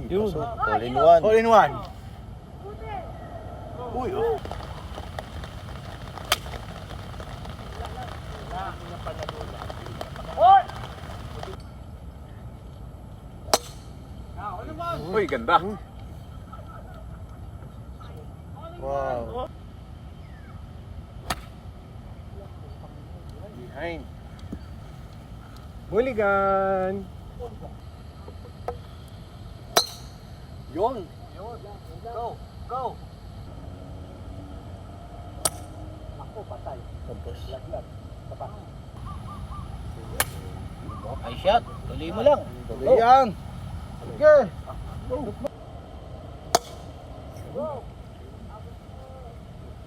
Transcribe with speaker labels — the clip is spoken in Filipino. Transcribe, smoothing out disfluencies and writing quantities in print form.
Speaker 1: Yun.
Speaker 2: All in one.
Speaker 3: All in one. Uy, oh. Uy, ganda.
Speaker 2: Wow. Behind.
Speaker 1: Mulligan.
Speaker 2: Yun.
Speaker 3: Go, go. Ako, patay.
Speaker 2: Tapos.
Speaker 3: Laglag. Tapas.
Speaker 2: Ay shot. Tuloy mo lang.
Speaker 3: Tuloy yan.
Speaker 2: Sige.
Speaker 3: Go.